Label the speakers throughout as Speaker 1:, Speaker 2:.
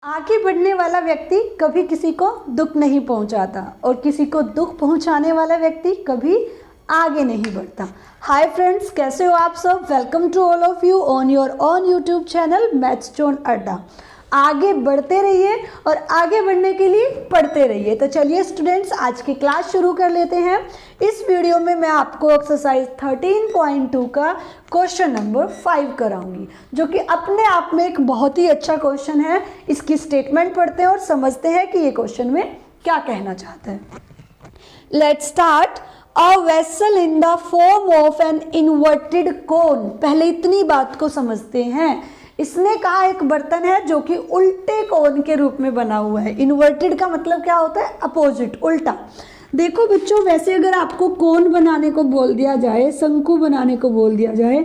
Speaker 1: आगे बढ़ने वाला व्यक्ति कभी किसी को दुख नहीं पहुंचाता और किसी को दुख पहुंचाने वाला व्यक्ति कभी आगे नहीं बढ़ता। हाय फ्रेंड्स, कैसे हो आप सब। Welcome to all of you on your on YouTube channel maths zone Adda. आगे बढ़ते रहिए और आगे बढ़ने के लिए पढ़ते रहिए। तो चलिए स्टूडेंट्स, आज की क्लास शुरू कर लेते हैं। इस वीडियो में मैं आपको एक्सरसाइज 13.2 का क्वेश्चन नंबर 5 कराऊंगी, जो कि अपने आप में एक बहुत ही अच्छा क्वेश्चन है। इसकी स्टेटमेंट पढ़ते हैं और समझते हैं कि ये क्वेश्चन में क्या कहना चाहता है। Let's start. A vessel in the form of an inverted कोन। पहले इतनी बात को समझते हैं। इसने कहा एक बर्तन है जो कि उल्टे कोन के रूप में बना हुआ है। इन्वर्टेड का मतलब क्या होता है? अपोजिट, उल्टा। देखो बच्चों, वैसे अगर आपको कोन बनाने को बोल दिया जाए, शंकु बनाने को बोल दिया जाए,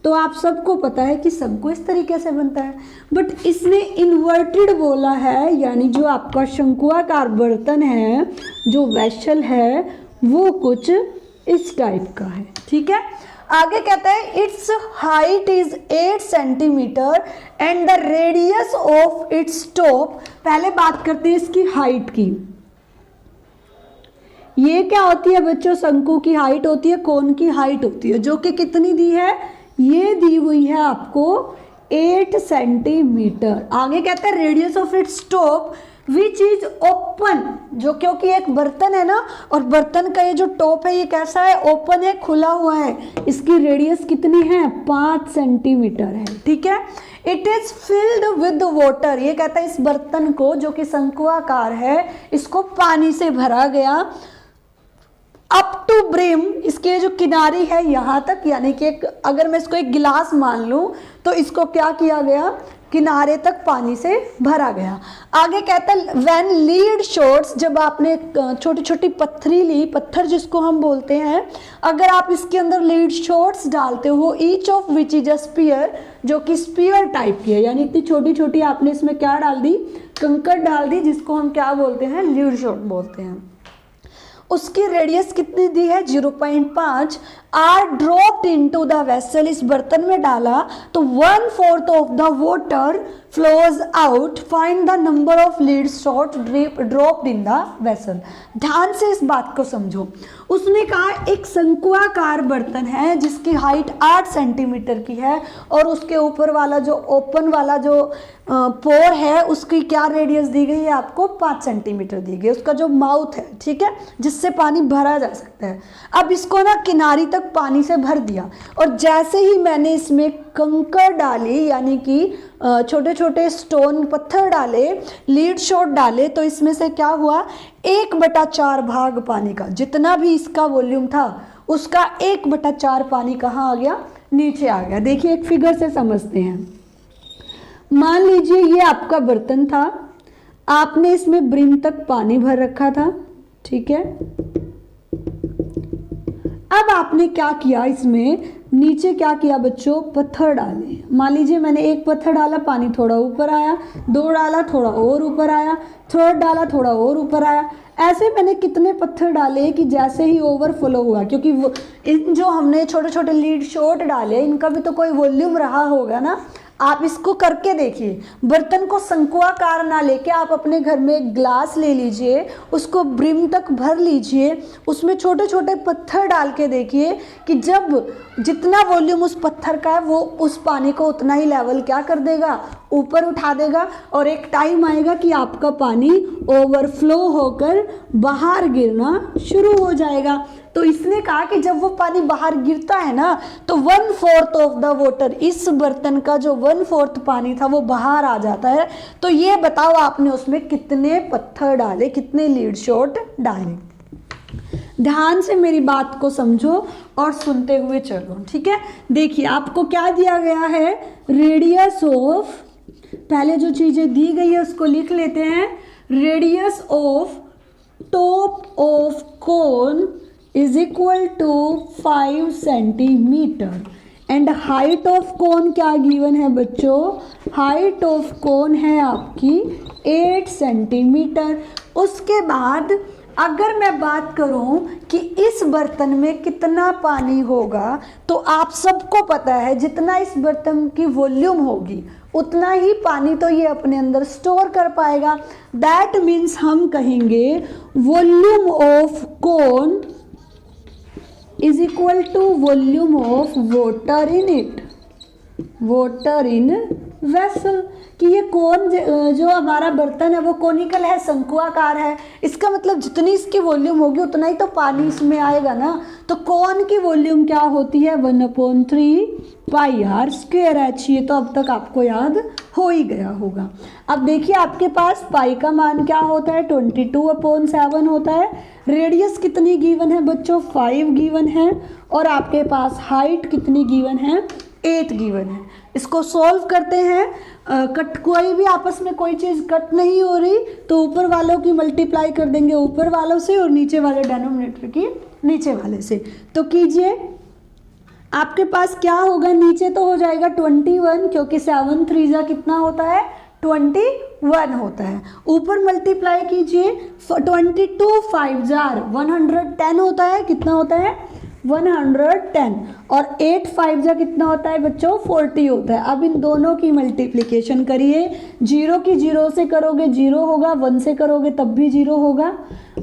Speaker 1: तो आप सबको पता है कि शंकु इस तरीके से बनता है। बट इसने इन्वर्टेड बोला है, यानी जो आपका शंकुआकार बर्तन है, जो वेसल है, वो कुछ इस टाइप का है। ठीक है। आगे कहता है it's height is 8 centimetre and the radius of its top. पहले बात करते हैं इसकी हाइट की। ये क्या होती है बच्चों? शंकु की हाइट होती है, कोन की हाइट होती है, जो कि कितनी दी है? ये दी हुई है आपको 8 सेंटीमीटर। आगे कहता है radius of its top which is open, जो क्योंकि एक बर्तन है ना, और बर्तन का ये जो टॉप है ये कैसा है? ओपन है, खुला हुआ है। इसकी रेडियस कितनी है? 5 सेंटीमीटर है। ठीक है। It is filled with water. ये कहता है इस बर्तन को, जो कि शंकुआकार है, इसको पानी से भरा गया। अप टू ब्रिम, इसके जो किनारी है यहाँ तक, यानी कि अगर मैं इसको एक गिलास मान लूं तो इसको क्या किया गया? किनारे तक पानी से भरा गया। आगे कहता है व्हेन लीड शॉट्स, जब आपने छोटी छोटी पत्थरी ली, पत्थर जिसको हम बोलते हैं, अगर आप इसके अंदर लीड शॉट्स डालते हो, each of which is a spear, जो कि स्पीयर टाइप की है, यानी इतनी छोटी छोटी आपने इसमें क्या डाल दी? कंकड़ डाल दी, जिसको हम क्या बोलते हैं? लीड शॉट बोलते हैं। उसकी रेडियस कितनी दी है? 0.5। Are dropped into the vessel, इस बर्तन में डाला तो 1/4 of the water flows out. Find the number of lead shot dropped in the vessel. ध्यान से इस बात को समझो। उसने कहा एक शंकुआकार बर्तन है जिसकी हाइट 8 सेंटीमीटर की है, और उसके ऊपर वाला जो ओपन वाला जो पोर है, उसकी क्या रेडियस दी गई है? आपको 5 सेंटीमीटर दी गई। उसका जो माउथ है, ठीक है, जिससे पानी भरा जा सकता है। अब इसको ना किनारी तक पानी से भर दिया, और जैसे ही मैंने इसमें कंकड़ डाली, यानी कि छोटे छोटे स्टोन पत्थर डाले, लीड शॉट डाले, तो इसमें से क्या हुआ? 1/4 भाग पानी का, जितना भी इसका वॉल्यूम था उसका 1/4 पानी कहाँ आ गया? नीचे आ गया। देखिए एक फिगर से समझते हैं। मान लीजिए ये आपका बर्तन था, आपने इसमें ब्रिम तक पानी भर रखा था। ठीक है। अब आपने क्या किया? इसमें नीचे क्या किया बच्चों? पत्थर डाले। मान लीजिए मैंने एक पत्थर डाला, पानी थोड़ा ऊपर आया, 2 डाला, थोड़ा और ऊपर आया, 3rd डाला, थोड़ा और ऊपर आया। ऐसे मैंने कितने पत्थर डाले कि जैसे ही ओवरफ्लो हुआ, क्योंकि वो इन जो हमने छोटे छोटे लीड शॉट डाले, इनका भी तो कोई वॉल्यूम रहा होगा ना। आप इसको करके देखिए। बर्तन को शंकुआकार ना लेके आप अपने घर में एक ग्लास ले लीजिए, उसको ब्रिम तक भर लीजिए, उसमें छोटे छोटे पत्थर डाल के देखिए कि जब जितना वॉल्यूम उस पत्थर का है, वो उस पानी को उतना ही लेवल क्या कर देगा? ऊपर उठा देगा। और एक टाइम आएगा कि आपका पानी ओवरफ्लो होकर बाहर गिरना शुरू हो जाएगा। तो इसने कहा कि जब वो पानी बाहर गिरता है ना, तो 1/4 ऑफ द वाटर, इस बर्तन का जो 1/4 पानी था वो बाहर आ जाता है। तो ये बताओ आपने उसमें कितने पत्थर डाले, कितने लीड शॉट डाले? ध्यान से मेरी बात को समझो और सुनते हुए चलो। ठीक है। देखिए आपको क्या दिया गया है? रेडियस ऑफ, पहले जो चीजें दी गई है उसको लिख लेते हैं। Radius of top of cone is equal to 5 centimetre and height of cone क्या गिवन है बच्चों? हाइट ऑफ कोन है आपकी 8 सेंटीमीटर। उसके बाद अगर मैं बात करूं कि इस बर्तन में कितना पानी होगा, तो आप सबको पता है जितना इस बर्तन की वॉल्यूम होगी उतना ही पानी तो ये अपने अंदर स्टोर कर पाएगा। दैट मीन्स हम कहेंगे volume of cone is equal to volume of water in it, water in vessel, कि ये कोन जो हमारा बर्तन है वो कोनिकल है, शंकुआकार है, इसका मतलब जितनी इसकी वॉल्यूम होगी उतना ही तो पानी इसमें आएगा ना। तो कोन की वॉल्यूम क्या होती है 1/3 पाई आर स्क्वायर एच। ये तो अब तक आपको याद हो ही गया होगा। अब देखिए आपके पास पाई का मान क्या होता है 22/7 होता है। रेडियस कितनी गिवन है बच्चों 5 गिवन है, और आपके पास हाइट कितनी गिवन है 8 गिवन है। इसको सॉल्व करते हैं। कट कोई भी आपस में कोई चीज़ कट नहीं हो रही तो ऊपर वालों की मल्टीप्लाई कर देंगे ऊपर वालों से और नीचे वाले डिनोमिनेटर की नीचे वाले से। तो कीजिए, आपके पास क्या होगा, नीचे तो हो जाएगा 21 क्योंकि 7 3 कितना होता है 21 होता है। ऊपर मल्टीप्लाई कीजिए 22 5 110 होता है, कितना होता है 110, और 8 5 कितना होता है बच्चों 40 होता है। अब इन दोनों की मल्टीप्लिकेशन करिए, 0 की 0 से करोगे 0 होगा, 1 से करोगे तब भी 0 होगा,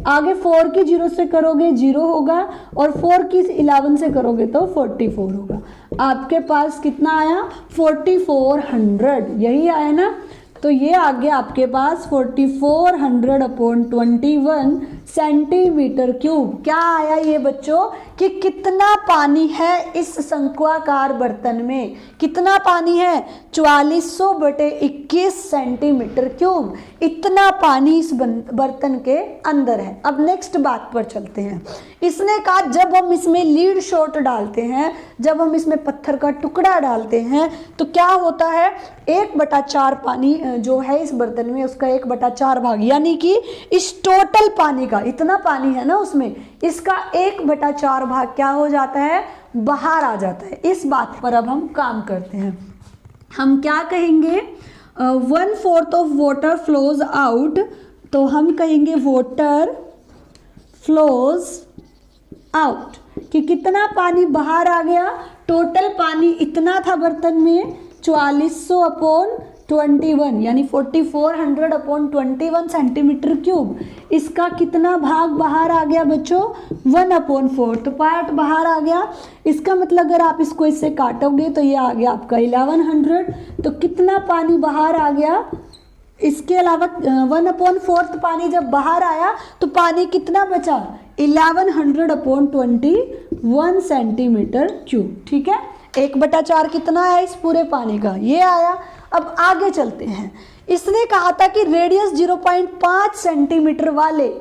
Speaker 1: आगे 4 की 0 से करोगे 0 होगा, और 4 की 11 से करोगे तो 44 होगा। आपके पास कितना आया 4400, यही आया ना। तो ये आ गया आपके पास 4400/21 सेंटीमीटर क्यूब। क्या आया ये बच्चों कि कितना पानी है इस शंकुआकार बर्तन में, कितना पानी है 4400/21 सेंटीमीटर क्यूब। इतना पानी इस बर्तन के अंदर है। अब नेक्स्ट बात पर चलते हैं। इसने कहा जब हम इसमें लीड शॉट डालते हैं, जब हम इसमें पत्थर का टुकड़ा डालते हैं तो क्या होता है 1/4 पानी जो है इस बर्तन में उसका 1/4 भाग, यानी कि इस टोटल पानी का, इतना पानी है ना उसमें, इसका 1/4 भाग क्या हो जाता है बाहर आ जाता है। इस बात पर अब हम काम करते हैं। हम क्या कहेंगे 1/4 ऑफ वाटर फ्लोज आउट, तो हम कहेंगे वाटर फ्लोज आउट कि कितना पानी बाहर आ गया। टोटल पानी इतना था बर्तन में 4400/21 यानी 4400/21 सेंटीमीटर क्यूब। इसका कितना भाग बाहर आ गया बच्चों 1/4, तो पार्ट बाहर आ गया। इसका मतलब अगर आप इसको इससे काटोगे तो ये आ गया आपका 1100। तो कितना पानी बाहर आ गया, इसके अलावा 1/4 पानी जब बाहर आया तो पानी कितना बचा 1100/21 सेंटीमीटर क्यूब। ठीक है, 1/4 कितना है इस पूरे पानी का, ये आया। अब आगे चलते हैं। इसने कहा था कि रेडियस 0.5 सेंटीमीटर वाले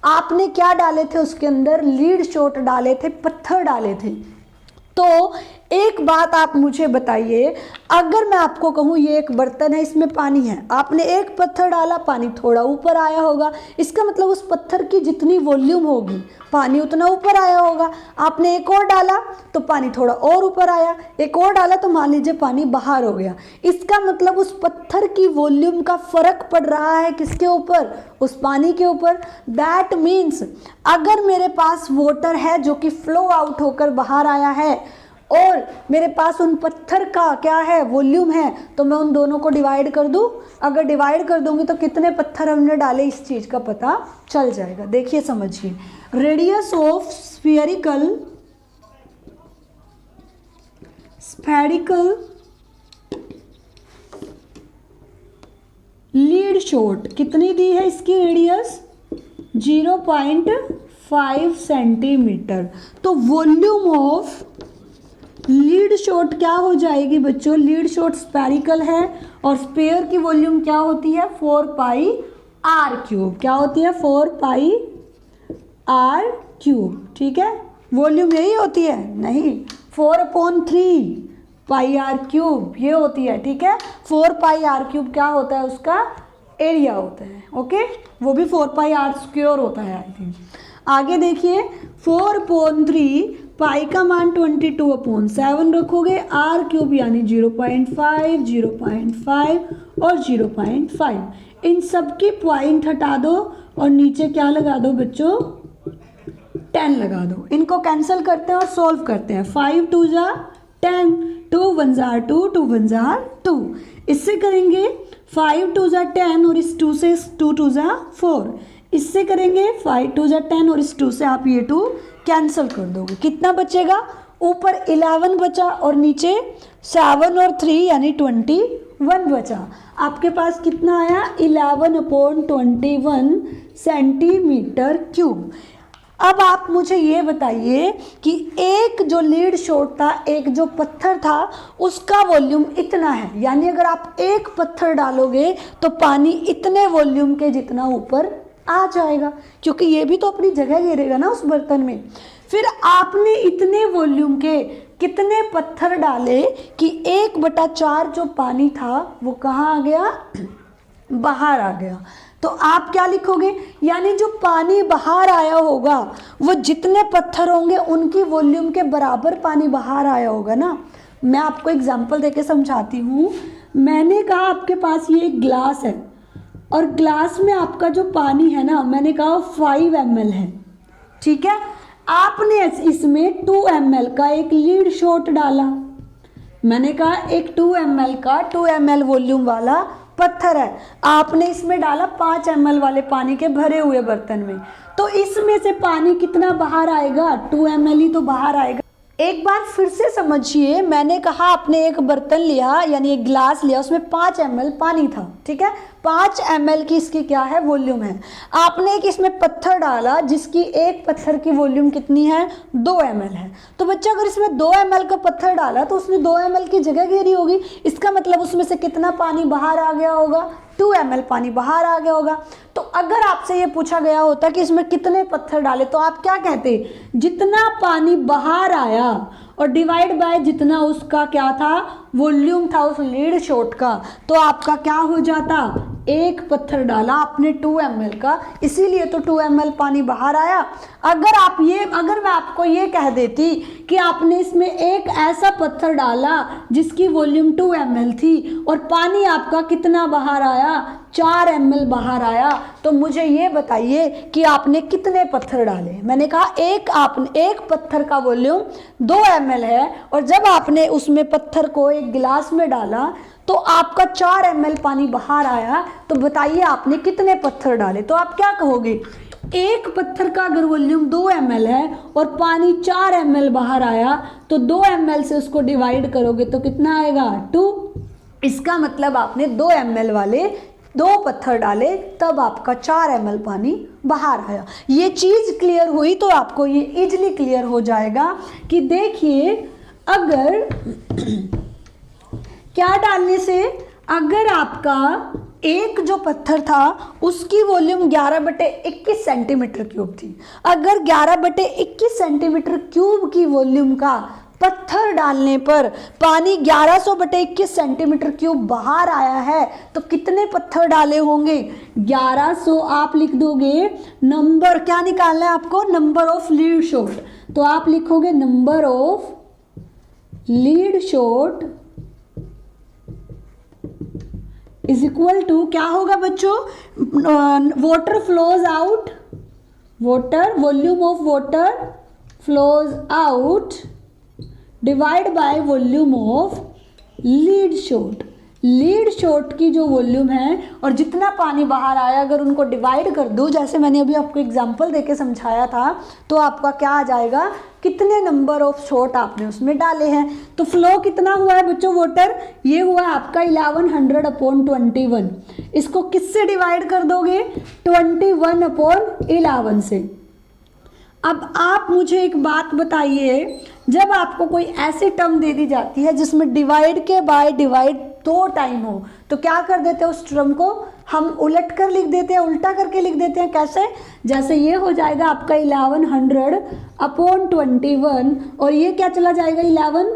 Speaker 1: आपने क्या डाले थे उसके अंदर, लीड शॉट डाले थे, पत्थर डाले थे। तो एक बात आप मुझे बताइए, अगर मैं आपको कहूँ ये एक बर्तन है इसमें पानी है, आपने एक पत्थर डाला पानी थोड़ा ऊपर आया होगा, इसका मतलब उस पत्थर की जितनी वॉल्यूम होगी पानी उतना ऊपर आया होगा। आपने एक और डाला तो पानी थोड़ा और ऊपर आया, एक और डाला तो मान लीजिए पानी बाहर हो गया। इसका मतलब उस पत्थर की वॉल्यूम का फर्क पड़ रहा है किसके ऊपर, उस पानी के ऊपर। दैट मीन्स अगर मेरे पास वाटर है जो कि फ्लो आउट होकर बाहर आया है और मेरे पास उन पत्थर का क्या है वॉल्यूम है, तो मैं उन दोनों को डिवाइड कर दूं। अगर डिवाइड कर दूंगी तो कितने पत्थर हमने डाले इस चीज़ का पता चल जाएगा। देखिए समझिए, radius of spherical lead shot कितनी दी है, इसकी रेडियस 0.5 सेंटीमीटर। तो वॉल्यूम ऑफ लीड शॉट क्या हो जाएगी बच्चों, लीड शॉट स्फेरिकल है और स्फेयर की वॉल्यूम क्या होती है 4πr³। क्या होती है 4πr³। ठीक है, वॉल्यूम यही होती है, नहीं 4/3πr³ ये होती है। ठीक है, 4πr³ क्या होता है उसका एरिया होता है। ओके, वो भी 4πr² होता है आई थिंक। आगे देखिए 4/3 पाई का मान 22/7 रखोगे, r³ यानी 0.5 0.5 और 0.5। इन सब की पॉइंट हटा दो और नीचे क्या लगा दो बच्चों 10 लगा दो। इनको कैंसिल करते हैं और सॉल्व करते हैं। 5 2 10, 2 1 जार 2, 2 1 जार 2। इससे करेंगे 5 2 जार 10 और इस 2 से 2 2 जार 4। इससे करेंगे 5 2 जार 10 और इस 2 से आप ये 2 कैंसिल कर दोगे। कितना बचेगा? ऊपर 11 बचा और नीचे 7 और 3 यानी 21 बचा। आपके पास कितना आया? 11/21 सेंटीमीटर क्यूब। अब आप मुझे ये बताइए कि एक जो लीड शॉट था, एक जो पत्थर था, उसका वॉल्यूम इतना है, यानी अगर आप एक पत्थर डालोगे तो पानी इतने वॉल्यूम के जितना ऊपर आ जाएगा, क्योंकि ये भी तो अपनी जगह घेरेगा ना उस बर्तन में। फिर आपने इतने वॉल्यूम के कितने पत्थर डाले कि 1/4 जो पानी था वो कहाँ आ गया? बाहर आ गया। तो आप क्या लिखोगे? यानी जो पानी बाहर आया होगा वो जितने पत्थर होंगे उनकी वॉल्यूम के बराबर पानी बाहर आया होगा ना। मैं आपको एग्जांपल देके समझाती हूँ। मैंने कहा आपके पास ये एक ग्लास है और ग्लास में आपका जो पानी है ना, मैंने कहा 5 ml है, ठीक है। आपने इसमें 2 ml का एक लीड शॉट डाला। मैंने कहा एक 2 ml का 2 ml वॉल्यूम वाला पत्थर है, आपने इसमें डाला 5 ml वाले पानी के भरे हुए बर्तन में, तो इसमें से पानी कितना बाहर आएगा? 2 ml ही तो बाहर आएगा। एक बार फिर से समझिए, मैंने कहा आपने एक बर्तन लिया यानी एक ग्लास लिया, उसमें 5 ml पानी था, ठीक है। 5 ml की इसकी क्या है? वॉल्यूम है। आपने एक इसमें पत्थर डाला जिसकी एक पत्थर की वॉल्यूम कितनी है? 2 ml है। तो बच्चा अगर इसमें 2 ml का पत्थर डाला तो उसने 2 ml की जगह घेरी होगी, इसका मतलब उसमें से कितना पानी बाहर आ गया होगा? 2 ml पानी बाहर आ गया होगा। तो अगर आपसे ये पूछा गया होता कि इसमें कितने पत्थर डाले तो आप क्या कहते? जितना पानी बाहर आया और डिवाइड बाय जितना उसका क्या था? वॉल्यूम था उस लीड शॉट का, तो आपका क्या हो जाता? एक पत्थर डाला आपने 2 ml का, इसीलिए तो 2 ml पानी बाहर आया। अगर मैं आपको ये कह देती कि आपने इसमें एक ऐसा पत्थर डाला जिसकी वॉल्यूम 2 ml थी और पानी आपका कितना बाहर आया? 4 ml बाहर आया, तो मुझे ये बताइए कि आपने कितने पत्थर डाले? मैंने कहा एक पत्थर का वॉल्यूम 2 ml है और जब आपने उसमें पत्थर को एक गिलास में डाला तो आपका 4 ml पानी बाहर आया, तो बताइए आपने कितने पत्थर डाले? तो आप क्या कहोगे? एक पत्थर का अगर वॉल्यूम 2 ml है और पानी 4 ml बाहर आया तो 2 ml से उसको डिवाइड करोगे तो कितना आएगा? 2। इसका मतलब आपने 2 ml वाले 2 पत्थर डाले तब आपका 4 ml पानी बाहर आया। ये चीज़ क्लियर हुई तो आपको ये इजीली क्लियर हो जाएगा कि देखिए अगर क्या डालने से, अगर आपका एक जो पत्थर था उसकी वॉल्यूम 11/21 सेंटीमीटर क्यूब थी, अगर 11/21 सेंटीमीटर क्यूब की वॉल्यूम का पत्थर डालने पर पानी 1100/21 सेंटीमीटर क्यूब बाहर आया है तो कितने पत्थर डाले होंगे? 1100। आप लिख दोगे नंबर, क्या निकालना है आपको? Number of lead shot. तो आप लिखोगे number of lead shot is equal to, क्या होगा बच्चों? Water flows out, water volume of water flows out divide by volume of lead shot. Lead shot की जो वॉल्यूम है और जितना पानी बाहर आया अगर उनको डिवाइड कर दो, जैसे मैंने अभी आपको एग्जांपल देके समझाया था, तो आपका क्या आ जाएगा? कितने नंबर ऑफ शॉट आपने उसमें डाले हैं। तो फ्लो कितना हुआ है बच्चों? वाटर ये हुआ आपका 1100/21। इसको किससे डिवाइड कर दोगे? 21/11 से। अब आप मुझे एक बात बताइए, जब आपको कोई ऐसी टर्म दे दी जाती है जिसमें डिवाइड के बाय डिवाइड 2 टाइम हो तो क्या कर देते हैं? उस टर्म को हम उलट कर लिख देते हैं, उल्टा करके लिख देते हैं। कैसे? जैसे ये हो जाएगा आपका 1100/21 और ये क्या चला जाएगा? 11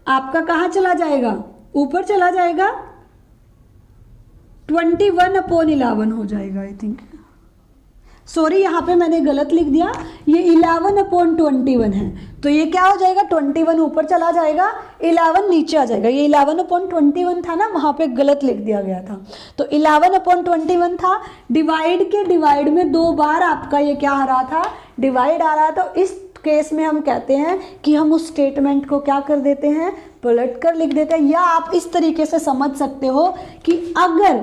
Speaker 1: आपका कहाँ चला जाएगा? ऊपर चला जाएगा, 21/11 हो जाएगा। आई थिंक सॉरी, यहाँ पे मैंने गलत लिख दिया, ये 11/21 है, तो ये क्या हो जाएगा? 21 ऊपर चला जाएगा, 11 नीचे आ जाएगा। ये 11/21 था ना, वहाँ पे गलत लिख दिया गया था। तो 11/21 था, डिवाइड के डिवाइड में 2 बार आपका ये क्या आ रहा था? डिवाइड आ रहा था। तो इस केस में हम कहते हैं कि हम उस स्टेटमेंट को क्या कर देते हैं? पलट कर लिख देते हैं। या आप इस तरीके से समझ सकते हो कि अगर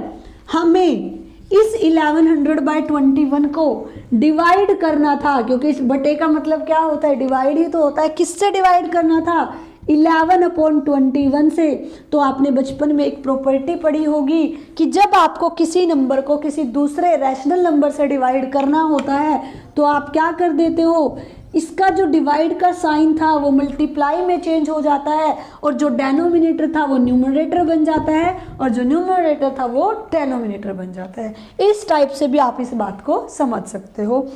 Speaker 1: हमें इस 1100/21 को डिवाइड करना था, क्योंकि इस बटे का मतलब क्या होता है, डिवाइड ही तो होता है। किससे डिवाइड करना था, 11/21 से। तो आपने बचपन में एक प्रॉपर्टी पढ़ी होगी कि जब आपको किसी नंबर को किसी दूसरे रैशनल नंबर से डिवाइड करना होता है तो आप क्या कर देते हो, इसका जो डिवाइड का साइन था वो मल्टीप्लाई में चेंज हो जाता है, और जो डेनोमिनेटर था वो न्यूमरेटर बन जाता है, और जो न्यूमरेटर था वो डेनोमिनेटर बन जाता है। इस टाइप से भी आप इस बात को समझ सकते हो।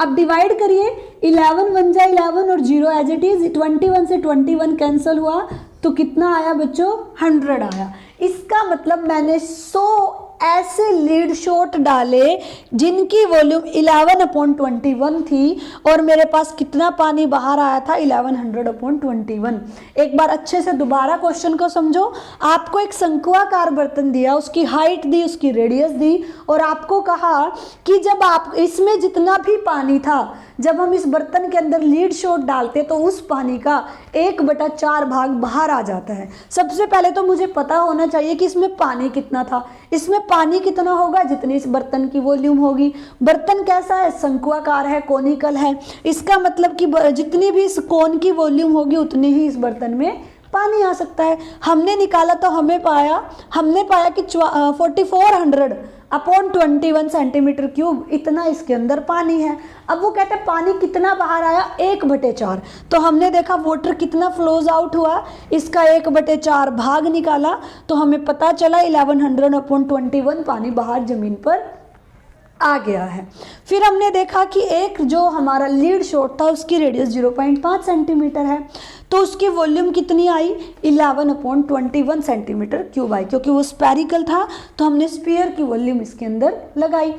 Speaker 1: अब डिवाइड करिए, 11 1 जा 11 और 0 एज इट इज, 21 से 21 कैंसिल हुआ तो कितना आया बच्चों, 100 आया। इसका मतलब मैंने 100 ऐसे लीड शॉट डाले जिनकी वॉल्यूम 11/21 थी, और मेरे पास कितना पानी बाहर आया था, 1100/21। एक बार अच्छे से दोबारा क्वेश्चन को समझो। आपको एक शंक्वाकार बर्तन दिया, उसकी हाइट दी, उसकी रेडियस दी, और आपको कहा कि जब आप इसमें जितना भी पानी था, जब हम इस बर्तन के अंदर लीड शॉट डालते तो उस पानी का 1/4 भाग बाहर आ जाता है। सबसे पहले तो मुझे पता होना चाहिए कि इसमें पानी कितना था। इसमें पानी कितना होगा, जितनी इस बर्तन की वॉल्यूम होगी। बर्तन कैसा है, शंक्वाकार है, कोनिकल है। इसका मतलब कि जितनी भी इस कोन की वॉल्यूम होगी उतनी ही इस बर्तन में पानी आ सकता है। हमने निकाला तो हमने पाया कि 4400/21 सेंटीमीटर क्यूब इतना इसके अंदर पानी है। अब वो कहते हैं पानी कितना बाहर आया, 1/4। तो हमने देखा वाटर कितना फ्लोज आउट हुआ, इसका 1/4 भाग निकाला तो हमें पता चला 1100/21 पानी बाहर जमीन पर आ गया है। फिर हमने देखा कि एक जो हमारा लीड शॉट था उसकी रेडियस 0.5 सेंटीमीटर है, तो उसकी वॉल्यूम कितनी आई, 11/21 सेंटीमीटर क्यूब आई। क्योंकि वो स्पेरिकल था तो हमने स्फीयर की वॉल्यूम इसके अंदर लगाई।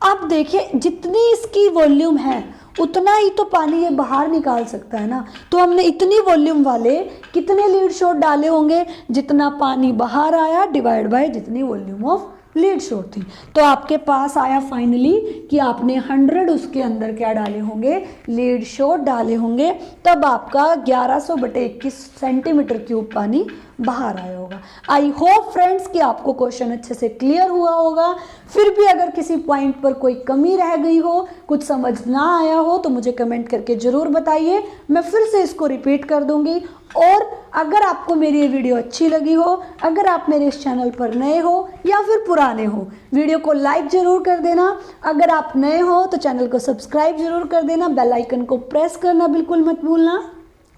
Speaker 1: अब देखिए जितनी इसकी वॉल्यूम है उतना ही तो पानी ये बाहर निकाल सकता है ना। तो हमने इतनी वॉल्यूम वाले कितने लीड शॉट डाले होंगे, जितना पानी बाहर आया डिवाइड बाय जितनी वॉल्यूम ऑफ लीड शॉट थी। तो आपके पास आया फाइनली कि आपने 100 उसके अंदर क्या डाले होंगे, लीड शॉट डाले होंगे, तब आपका 1100/21 सेंटीमीटर क्यूब पानी बाहर आया होगा। आई होप फ्रेंड्स कि आपको क्वेश्चन अच्छे से क्लियर हुआ होगा। फिर भी अगर किसी पॉइंट पर कोई कमी रह गई हो, कुछ समझ ना आया हो तो मुझे कमेंट करके ज़रूर बताइए, मैं फिर से इसको रिपीट कर दूंगी। और अगर आपको मेरी ये वीडियो अच्छी लगी हो, अगर आप मेरे इस चैनल पर नए हो या फिर पुराने हो, वीडियो को लाइक ज़रूर कर देना। अगर आप नए हो तो चैनल को सब्सक्राइब ज़रूर कर देना, बेल आइकन को प्रेस करना बिल्कुल मत भूलना।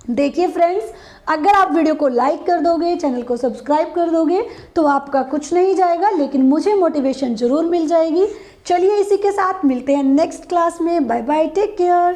Speaker 1: देखिए फ्रेंड्स, अगर आप वीडियो को लाइक कर दोगे, चैनल को सब्सक्राइब कर दोगे तो आपका कुछ नहीं जाएगा, लेकिन मुझे मोटिवेशन ज़रूर मिल जाएगी। चलिए इसी के साथ मिलते हैं नेक्स्ट क्लास में। Bye bye, take care.